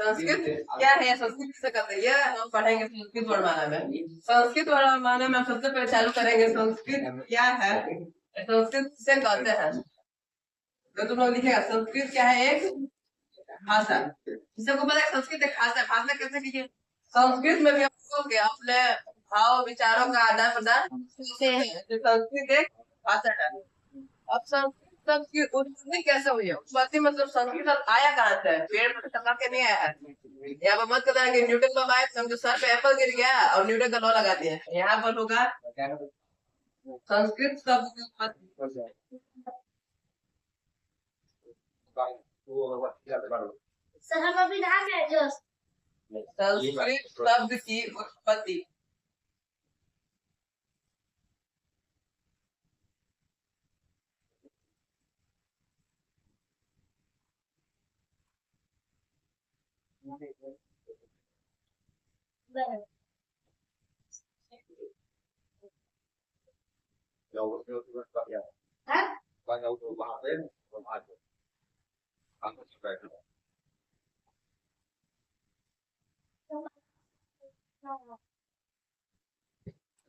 संस्कृत क्या है, संस्कृत किसे कहते हैं, ये हम पढ़ेंगे संस्कृत वर्णमाला में। संस्कृत वर्णमाला में हम सबसे पहले चालू करेंगे संस्कृत क्या है, संस्कृत किसे कहते हैं। तो तुम लोग लिखेगा संस्कृत क्या है, एक भाषा। किसी को पता है संस्कृत एक भाषा, भाषा कैसे कीजिए। संस्कृत में भी हम लोग अपने भाव विचारों का आदान प्रदान करते हैं, संस्कृत एक भाषा है। अब संस्कृत शब्द की उत्पत्ति कैसे हुई है, उत्पत्ति मतलब संस्कृत शब्द आया कहाँ से है, पेड़ पर टपक के नहीं आया है। यहाँ पर मत कहना कि न्यूटन बाबा आए समझो सर पे एप्पल गिर गया और न्यूटन का लॉ लगा दिया। यहाँ पर होगा संस्कृत शब्द की उत्पत्ति। सर हम अभी नहा गए जो संस्कृत शब्द की उत्पत्ति।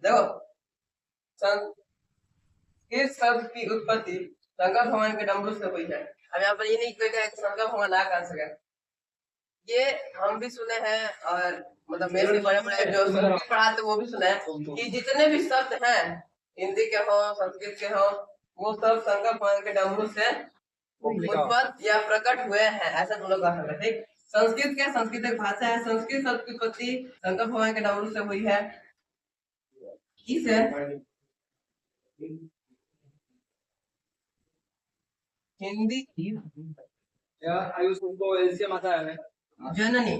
देखो संस्कृत शब्द की उत्पत्ति शंकर भगवान के डमरू से हुई है। अब यहाँ पर ये नहीं कोई कहे शंकर भगवान आ कहाँ से गए, ये हम भी सुने हैं और मतलब मेरे भी बड़े बड़े जो संस्कृत पढ़ाते वो भी सुने हैं कि जितने भी शब्द हैं हिंदी के हो संस्कृत के हो वो सब शंकर भगवान के डमरू से उत्पत्ति या प्रकट हुए हैं, ऐसा तुम लोग कह सकते हैं। ठीक, संस्कृत क्या, संस्कृत एक भाषा है। संस्कृत शब्द की उत्पत्ति शंकर भगवान के डमरू से हुई है। किस है हिंदी आयुष उनको एलसीएम आता है जननी,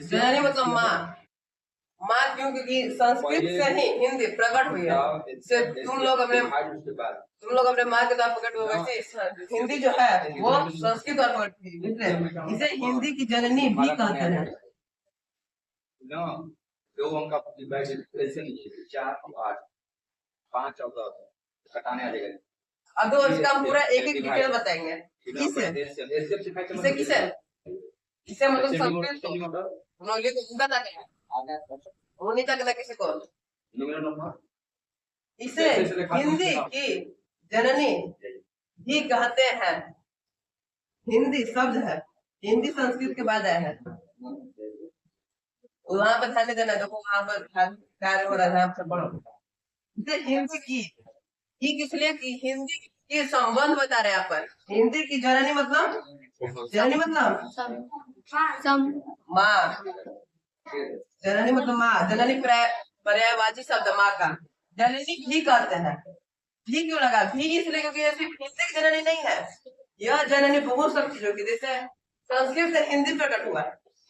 जननी मतलब माँ, माँ क्यों, क्योंकि संस्कृत से ही हिंदी प्रकट हुई है। से तुम लोग अपने माँ के द्वारा प्रकट हुए, वैसे हिंदी जो है वो संस्कृत द्वारा प्रकट हुई, इसे हिंदी की जननी भी कहते हैं। दो अंक का ऐसे नहीं 4 8 5 कटाने आ जाएगा। अब दो इसका पूरा एक एक डिटेल बताएंगे। किसे किसे किसे मतलब संस्कृत को बता के वो नहीं सकता किसी को। इसे हिंदी की जननी भी कहते हैं। हिंदी शब्द है, हिंदी संस्कृत के बाद आया है। वहां पर ध्यान देना, देखो वहां पर कार्य हो रहा है, आपसे पढ़ो। इसे हिंदी की किस लिए की, हिंदी के संबंध बता रहे हैं यहाँ पर। हिंदी की जननी मतलब माँ, जननी मतलब माँ, जननी पर्यायवाची शब्द माँ का जननी भी कहते हैं। भी क्यों लगा, भी इसलिए क्योंकि सिर्फ हिंदी की जननी नहीं है, यह जननी बहुत सब चीजों की, जैसे संस्कृत से हिंदी प्रकट हुआ,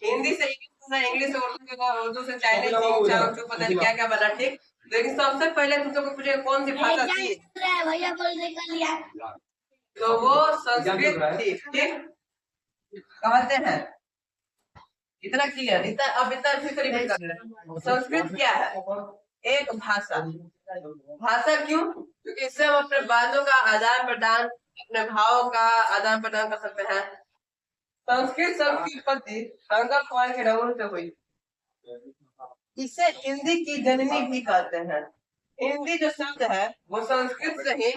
हिंदी से इंग्लिश से उर्दू से चाइनीज पता नहीं क्या क्या बना। ठीक, लेकिन सबसे पहले तुम लोग को पूछे कौन सी भाषा थी, तो वो संस्कृत थी। ठीक, कहते हैं इतना क्लियर, इतना अब इतना फिर रिपीट कर रहे हैं। संस्कृत क्या है, एक भाषा। भाषा क्यों, क्योंकि इससे हम अपने बातों का आदान प्रदान, अपने भावों का आदान प्रदान कर सकते हैं। संस्कृत शब्द की उत्पत्ति शंकर भगवान के डमरू से हुई। इसे हिंदी की जननी भी कहते हैं। हिंदी जो शब्द है वो संस्कृत से ही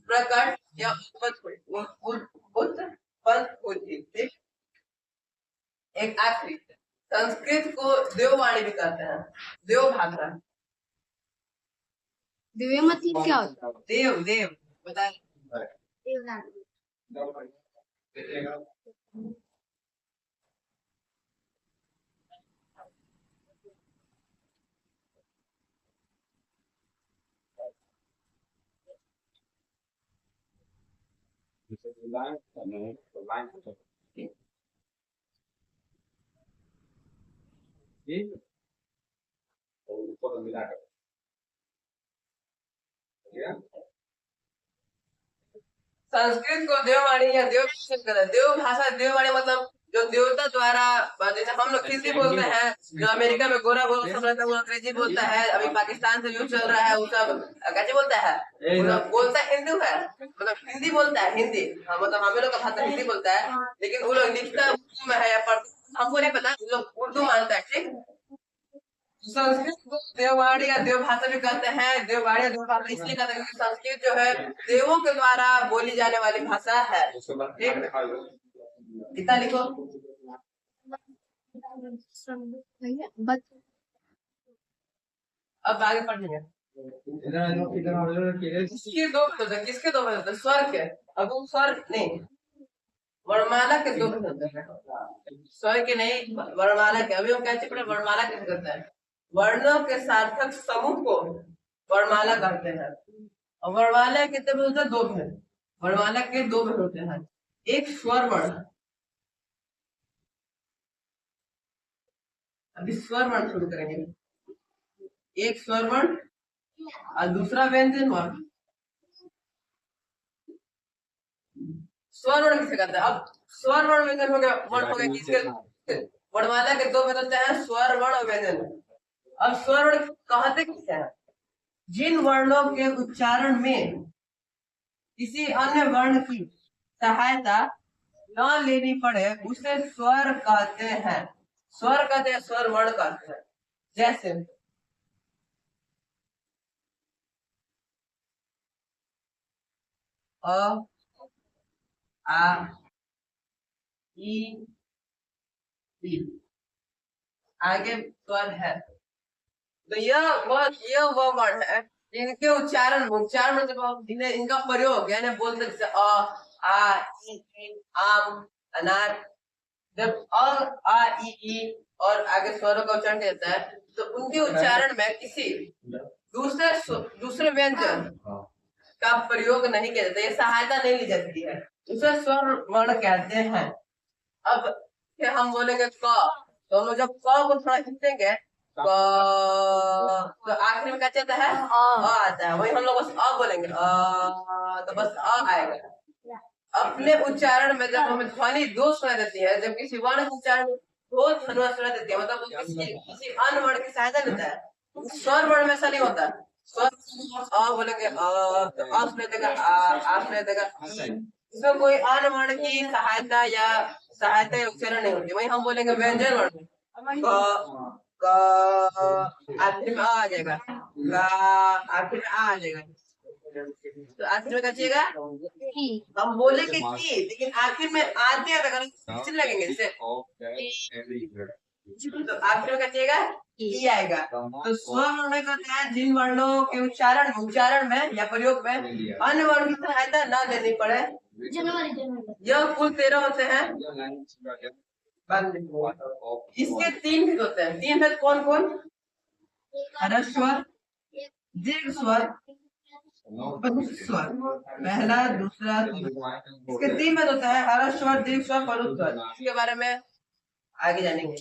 प्रकट या उत्पन्न हुई थी। एक आखिरी, संस्कृत को देववाणी भी कहते हैं, देव भाषा। दिव्य मतलब क्या होता है? देव देव बताए ऊपर मिलाकर संस्कृत को देववाणी या देव भाषा, देववाणी मतलब जो देवता द्वारा, जैसे हम लोग हिंदी बोलते हैं, जो अमेरिका में गोरा बोल सब रहता है वो अंग्रेजी बोलता है, अभी पाकिस्तान से युद्ध चल रहा है वो सब कैसे बोलता है, वो सब बोलता हिंदू है, मतलब हिंदी बोलता है हिंदी, हाँ, मतलब हम लोग का भाषा हिंदी बोलता है, लेकिन वो लोग लिखता उर्दू में है या पर हमको नहीं पता, वो लोग उर्दू मानता है, ठीक। संस्कृत को देववाणी या देव भाषा भी कहते हैं, देववाणी या देव भाषा इसलिए कहते हैं क्योंकि संस्कृत जो है देवों के द्वारा बोली जाने वाली भाषा है, ठीक। कितना लिखो, अब आगे पढ़ेंगे। किसके दो भेद होते हैं, किसके दो भेद होते हैं, स्वर के, अब वो स्वर नहीं, वर्णमाला के दो भेद होते हैं, स्वर के नहीं, वर्णमाला के। अभी हम क्या चीज पढ़े, वर्णमाला कैसे करते हैं, वर्णों के सार्थक समूह को वर्णमाला कहते हैं, और वर्णमाला के कितने भेद होते हैं, दो भेद, वर्णमाला के दो भेद होते हैं, एक स्वर वर्ण, अभी स्वर वर्ण शुरू करेंगे, एक स्वर वर्ण और दूसरा व्यंजन वर्ण। स्वर वर्ण किसे कहते हैं, अब स्वर वर्ण व्यंजन हो गया, वर्ण हो गया किसके, वर्णमाला के दो भेद होते हैं, स्वर वर्ण और व्यंजन। अब स्वर वर्ण कहते किसे हैं, जिन वर्णों के उच्चारण में किसी अन्य वर्ण की सहायता न लेनी पड़े उसे स्वर कहते हैं, स्वर कहते हैं, स्वर वर्ण कहते हैं। जैसे अ, आ, ई, ई, आगे स्वर है, तो यह वर्ण है इनके उच्चारण में जब हम इनका प्रयोग यानी बोलते जैसे आ ई आम अनार, जब आ ई और आगे स्वरों का उच्चारण किया जाता है तो उनके उच्चारण में किसी दूसरे व्यंजन का प्रयोग नहीं किया जाता, ये सहायता नहीं ली जाती है, उसे स्वर वर्ण कहते हैं। अब फिर हम बोलेंगे क, तो हम लोग जब क को थोड़ा खींचेंगे तो आखिरी में क्या चलता है, अ आता है, वही हम लोग बस अ बोलेंगे, तो बस अ आएगा। अपने उच्चारण में जब हमें ध्वनि दो सुनाई देती है, जब किसी वर्ण के उच्चारण में दो ध्वनि सुनाई देती है, मतलब वो किसी अन्य वर्ण की सहायता लेता है, स्वर वर्ण में ऐसा नहीं होता, स्वर अ बोलेंगे तो अ सुनाई देगा, आ सुनाई देगा, इसमें कोई अन्य वर्ण की सहायता या उच्चारण नहीं होती, वही हम बोलेंगे व्यंजन वर्ण, क, आखिर में आ जाएगा, आखिर में आ जाएगा, तो आखिर में क्या चाहिएगा, हम बोलेंगे की, लेकिन आखिर में आते हैं अगर लगेंगे जैसे तो आखिर में क्या चाहिएगा, ई आएगा। तो स्वर वर्ण कहते हैं जिन वर्णों के उच्चारण में या प्रयोग में अन्य वर्ण की सहायता न लेनी पड़े, यह कुल 13 होते हैं। इसके 3 भेद होते हैं, 3 भेद कौन कौन, ह्रस्व स्वर, दीर्घ स्वर, स्वर, पहला दूसरा, इसके 3 भेद होते हैं, ह्रस्व स्वर, दीर्घ स्वर, परुष स्वर, इसके बारे में आगे जानेंगे।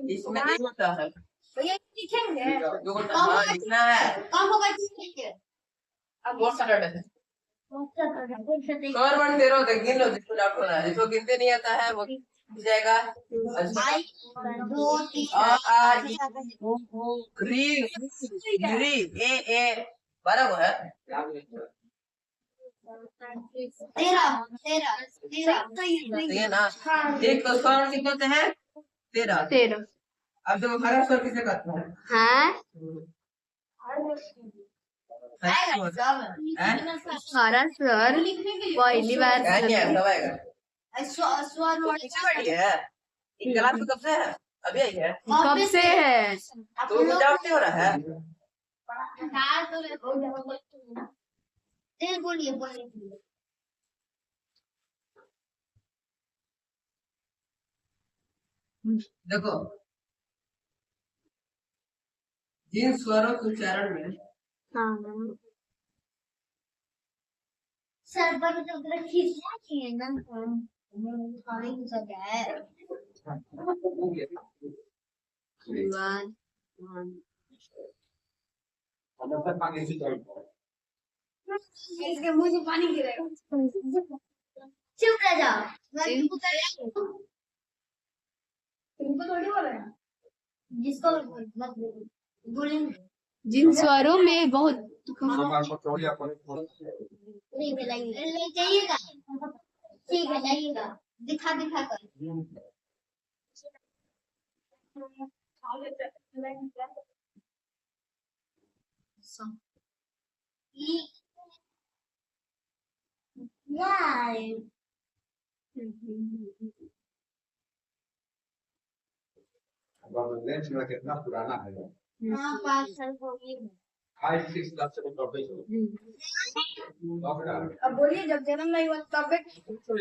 इसमें नहीं होता है, हाँ लिखना है, बहुत सारा है, स्वर वर्ण 13 होते हैं, गिन लो जिसको डाउट हो रहा है, जिसको गिनते नहीं आता है वो जाएगा, ए 12 को है, 13 ना, एक तो स्वर कितने होते हैं, 13। अब जब हरा स्वर किसे कहते हैं, हरा स्वर पहली बार क्लास में कब से है, अभी आई है, कब से है, तो डाउट नहीं हो रहा है, बोलिए देखो जिन स्वरों के उच्चारण में हाँ सर पर तो अगर खींचना चाहिए ना खाने की जगह है वन इसके मुंह से पानी गिरेगा चुप रह जाओ मैं तुमको थोड़ी बोल रहा है जिसको मत बोलेंगे जिन स्वरों में बहुत नहीं मिलाइए ले जाइएगा ठीक है जाइएगा दिखा दिखा कर यार कितना पुराना है हाँ 5 साल हो गए 5-6 लाख से अब बोलिए जब जन्म नहीं हुआ तब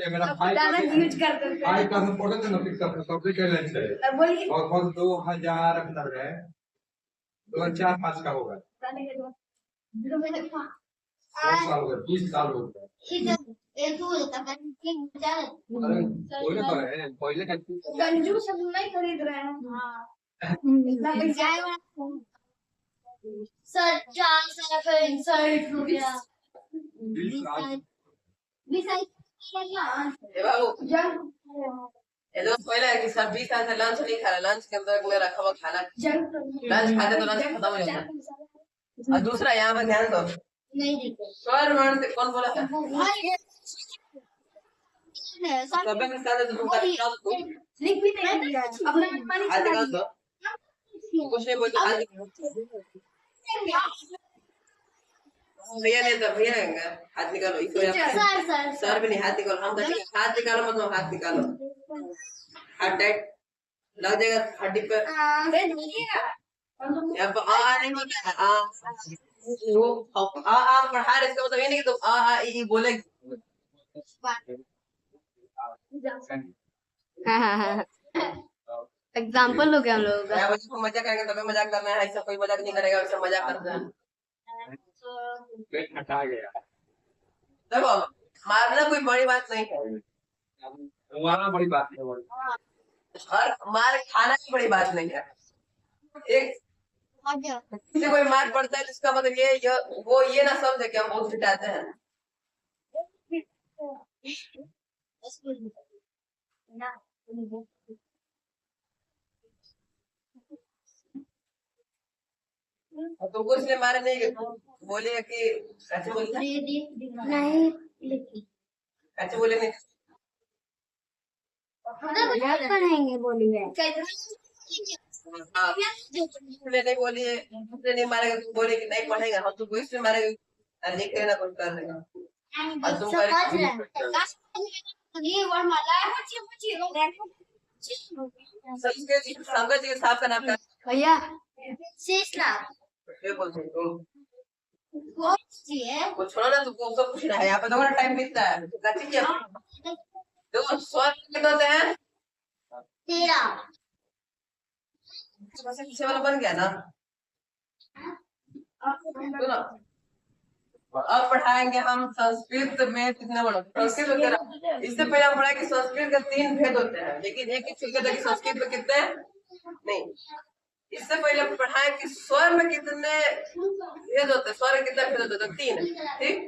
मेरा भाई ज्यादा यूज करते थे भाई का इम्पोर्टेंट है ना फिक्स सब के लेंस है अब बोलिए और 2000 अंदर है 2004-5 का होगा 10 साल हो गए 20 साल हो गए एक हो जाता है बोले तो है पहले का गंजू सब नहीं खरीद रहे हैं हाँ सर 4 साल का इंसल्ट हो गया 20 साल ए बाबू ये लोग पहले कि सब 20 साल से लंच नहीं खा रहा लंच के अंदर में रखा हुआ खाना लंच खाते तो लंच खत्म हो जाता है और दूसरा यहाँ पर ध्यान दो नहीं दिखे स्वर वर्ण से कौन बोला था सबे के साथ तो तुम क्या लिख भी नहीं अपना पानी हाथ निकाल दो कुछ नहीं बोलते हाथ भैया नहीं तो भैया हाथ निकालो इसको सर भी नहीं हाथ निकालो हम कहते हाथ निकालो मतलब हाथ निकालो हाथ टाइट लग जाएगा हड्डी पे यहाँ पर आ नहीं होता है आ पढ़ा रहे इसका मतलब ये नहीं कि तुम आ ई बोले एग्जाम्पल हो गया हम लोगों का यहाँ बच्चों को मजाक करेंगे तभी मजाक करना है ऐसा कोई मजाक नहीं करेगा वैसा मजाक करना है पेट हटा गया देखो मारना कोई बड़ी बात नहीं है वहाँ बड़ी बात है और मार खाना भी बड़ी बात नहीं है एक किसी कोई मार पड़ता है तो इसका मतलब ये वो ये ना समझे कि हम बहुत पिटाते हैं तुमको इसलिए मारे नहीं कि तुम बोले कि कैसे बोले कैसे बोले नहीं पढ़ेंगे बोलिए हाँ इसलिए नहीं बोलिए इसलिए नहीं मारेगा तुम बोले कि नहीं पढ़ेगा हम तुमको इसलिए मारेगा लिख लेना कुछ कर लेगा और तुम संगत के साहब का नाम क्या भैया ये बोलते हैं तुम कुछ छोड़ो ना तुमको सब कुछ ना है यहाँ पे दोबारा टाइम बीतता है गति क्या देखो स्वर कितने होते हैं 13 पीछे वाला बन गया ना सुनो अब पढ़ाएंगे हम संस्कृत में कितने वर्ड संस्कृत वगैरह इससे पहले हम पढ़ा कि संस्कृत के 3 भेद होते हैं लेकिन एक छूट था कि संस्कृत में कितने नहीं इससे पहले हम पढ़ाए कि स्वर में कितने भेद होते हैं स्वर में कितने भेद होते हैं 3 ठीक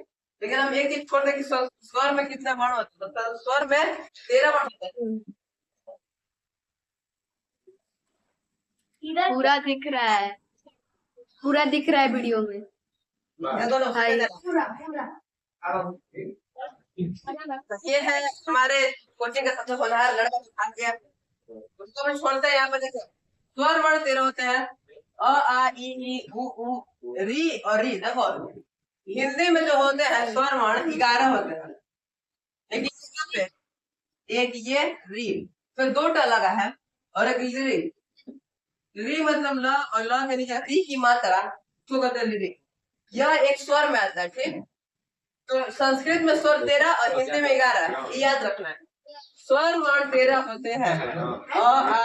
लेकिन हम एक चीज छोड़ दे कि स्वर में कितने वर्ण होते हैं तो स्वर में 13 वर्ण होते हैं पूरा दिख रहा है वीडियो में ये दोनों ये है हमारे कोचिंग का सबसे होनहार लड़का आ गया उसको हम छोड़ते हैं यहाँ पे देखो स्वर वर्ण 13 होते हैं अ आ ई उ री और री देखो हिंदी में जो होते हैं स्वर वर्ण 11 होते हैं लेकिन यहाँ पे एक ये री फिर 2 लगा है और एक री री मतलब ल और ल के नीचे री की मात्रा तो कहते हैं री यह एक स्वर में आता है ठीक तो संस्कृत में स्वर 13 और हिंदी में 11 याद रखना है स्वर वर्ण 13 होते हैं अ आ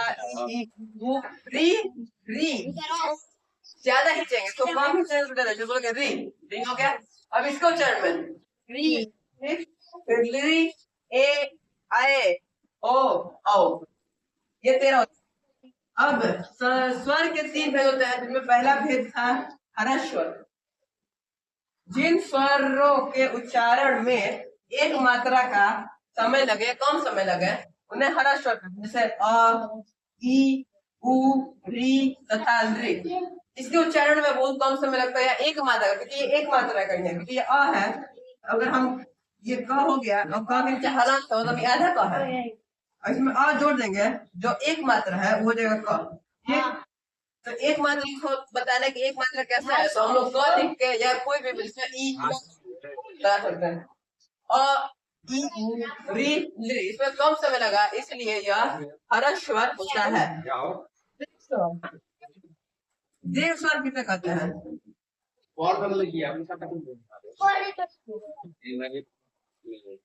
ई उ री री ज्यादा खींचेंगे तो कम खींचेंगे जो बोलोगे री, री हो गया। अब इसको उच्चारण में री, फिर ली, ए, आए, ओ, औ, ये 13 होता है। अब स्वर के 3 भेद होते हैं, जिनमें पहला भेद था हर्ष स्वर। जिन स्वरों के उच्चारण में एक मात्रा का समय लगे, कम समय लगे, उन्हें हर्ष स्वर कहते हैं। जैसे अ, ई, उ, री तथा री। इसके उच्चारण में बहुत कम समय लगता है, या एक मात्रा, क्योंकि ये एक मात्रा का ही है, क्योंकि ये अ है। अगर हम ये क हो गया और क के नीचे हलांत हो तो ये आधा क है, और इसमें अ जोड़ देंगे जो एक मात्रा है वो हो जाएगा क। ठीक, तो एक मात्रा को बताने की एक मात्रा कैसा है, तो हम लोग क लिख के या कोई भी इसमें ई लगा सकते हैं। अ, ई, उ, री, ली, इसमें कम समय लगा, इसलिए यह हर्ष स्वर होता है। दीर्घ स्वर किसे कहते हैं?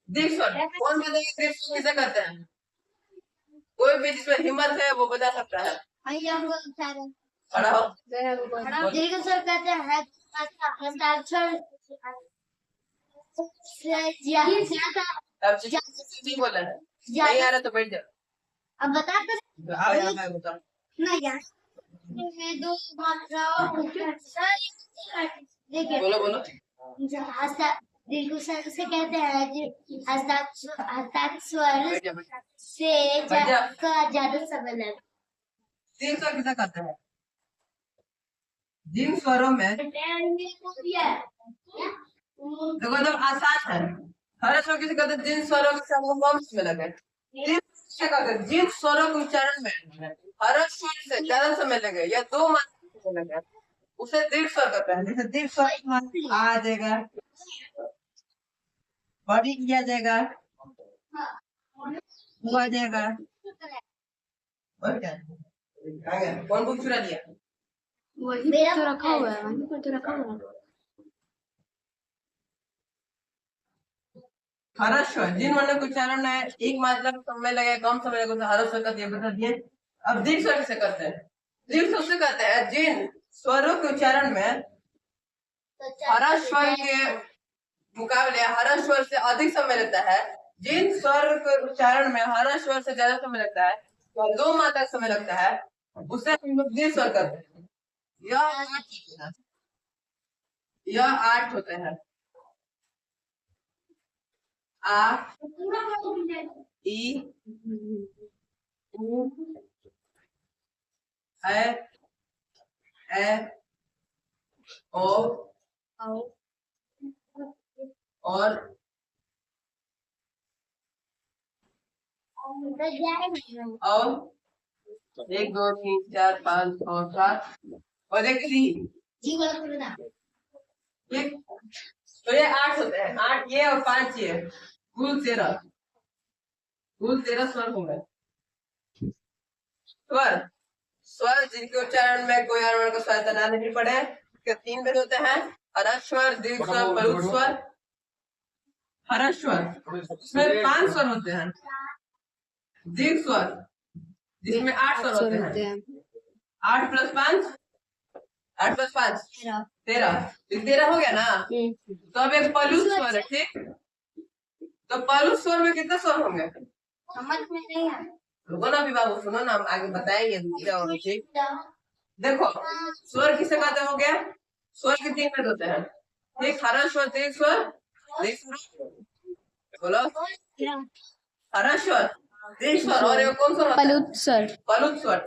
दीर्घ स्वर कौन बताएगा? दीर्घ स्वर किसे कहते हैं? कोई भी जिसमें हिम्मत है वो बता सकता है। खड़ा हो। दीर्घ स्वर कहते हैं हस्ताक्षर अब नहीं बोला है, नहीं आ रहा तो बैठ जाओ। अब बता कर आओ यहाँ मैं बताऊं। नहीं यार में दो मात्राओं देखिए बोलो बोलो। दीर्घ स्वर से कहते हैं कि हस्ताक्षर बैठ जा, बैठ जा। से बैठ जा। ज्यादा समय लगता दीर्घ स्वर किसे कहते हैं? जिन स्वरों में है। देखो एकदम आसान है। हर स्वर किसे कहते हैं? जिन स्वरों के संग कम समय लगे। दीर्घ किसे कहते हैं? जिन स्वरों के उच्चारण में हर स्वर से ज्यादा समय लगे या दो मात्रा समय लगे, उसे दीर्घ स्वर कहते हैं। जैसे दीर्घ स्वर आ जाएगा, बड़ी किया जाएगा, हुआ जाएगा, और क्या? आ गया? कौन बुक चुरा लिया? वही पे तो रखा हुआ है, वहीं पे तो रखा हुआ है। हर्ष स्वर जिन वर्णों के उच्चारण में एक मात्रा का समय लगे, कम समय लगे, उसे हर्ष स्वर कहते हैं, बता दिए। अब दीर्घ स्वर किसे कहते हैं? दीर्घ स्वर से कहते हैं जिन स्वरों के उच्चारण में हर्ष स्वर के मुकाबले हर्ष स्वर से अधिक समय लेता है। जिन स्वर के उच्चारण में हर्ष स्वर से ज्यादा समय लगता है, तो दो मात्रा का समय लगता है, उसे हम लोग दीर्घ स्वर कहते हैं। यह 8 होते हैं। आ, ई, उ, ए, ओ, और 1 2 3 4 5 6 7 और एक री। ठीक, तो ये 8 होते हैं। 8 ये और 5 ये, कुल 13। कुल 13 स्वर हो गए। स्वर स्वर जिनके उच्चारण में कोई हर वर्ण को सहायता ना लेनी पड़े, के 3 भेद होते हैं। हर्ष स्वर, दीर्घ स्वर, परुष स्वर। हर्ष स्वर इसमें 5 स्वर होते हैं। दीर्घ स्वर जिसमें 8 स्वर होते हैं। 8 प्लस 5 8 प्लस 5 13। 13 हो गया ना? तो अब एक पलुष स्वर है। ठीक, तो पलुष स्वर में कितने स्वर होंगे? समझ में नहीं है। रुको ना अभी बाबू, सुनो ना, हम आगे बताएंगे। ठीक, देखो स्वर किसे कहते हो गया? स्वर के 3 भेद होते हैं। ठीक, हर्ष स्वर, दीर्घ स्वर, बोलो हर्ष स्वर, दीर्घ स्वर, और ये कौन स्वर होता है? पलुत स्वर। पलुत स्वर।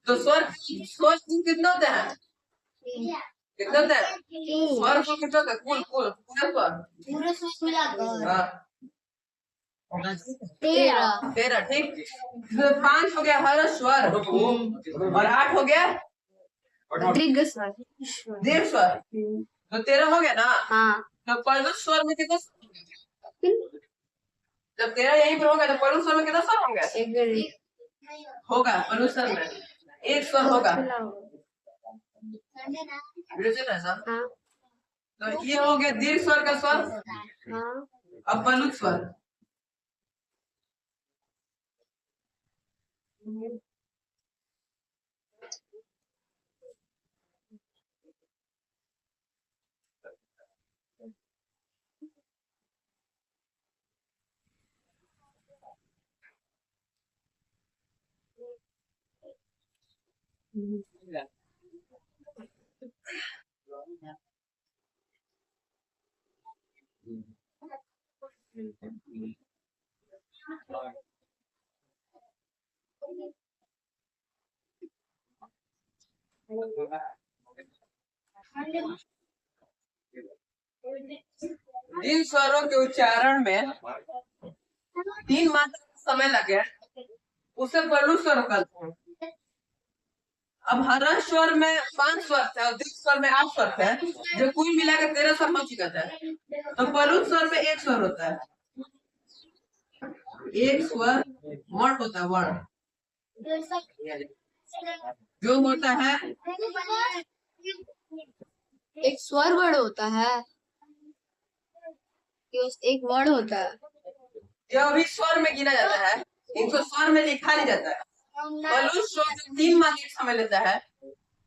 तो स्वर कितने होते हैं? कितने होते हैं? स्वर को कितने होते हैं? कुल कुल पूरे स्वर पूरे स्वर मिलाकर हाँ 13। 13। ठीक, इसमें 5 हो गया हर्ष स्वर और 8 हो गया दीर्घ स्वर। दीर्घ स्वर। तो 13 हो गया ना? हाँ। तो पलुष स्वर में कितने स्वर होंगे? जब 13 यहीं पर होगा तो पलुष स्वर में कितना स्वर होंगे? होगा पलुष स्वर में 1 स्वर होगा। वीडियो चल रहा है सर? हाँ। तो ये हो गया दीर्घ स्वर का स्वर। हाँ। अब पलुष स्वर, जिन स्वरों के उच्चारण में 3 मात्रा का समय लगे उसे पलू स्वर कहते हैं। अब हर स्वर में 5 स्वर थे और दीर्घ स्वर में 8 स्वर थे, जो कुल मिलाकर 13 स्वर हो चुका था। तो पलू स्वर में एक स्वर होता है, एक स्वर वर्ण होता है, वर्ण जो होता है एक स्वर वर्ड होता है, एक वर्ड होता है। जो भी स्वर में गिना जाता है, इनको स्वर में लिखा नहीं जाता है। पलू स्वर जो 3 मात्रा का समय लेता है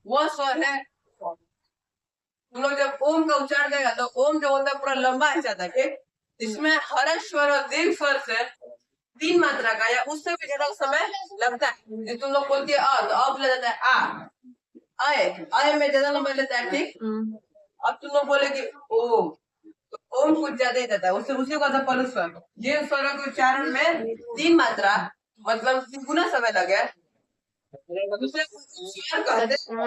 वह स्वर है। तुम लोग जब ओम का उच्चारण करेगा तो ओम जो होता है पूरा लंबा है जाता है, इसमें हर स्वर और दीर्घ स्वर से 3 मात्रा का या उससे भी ज्यादा समय लगता है। जो तुम लोग बोलती है अ, तो अब ले जाता है आ, आए में ज्यादा लंबा लेता है, ठीक। अब तुम लोग बोले कि ओम, तो ओम कुछ ज्यादा ही जाता है, उससे उसी को कहता है पलू स्वर। जिन स्वरों के उच्चारण में 3 मात्रा मतलब 3 गुना समय लगे उसे स्वर कहते हैं।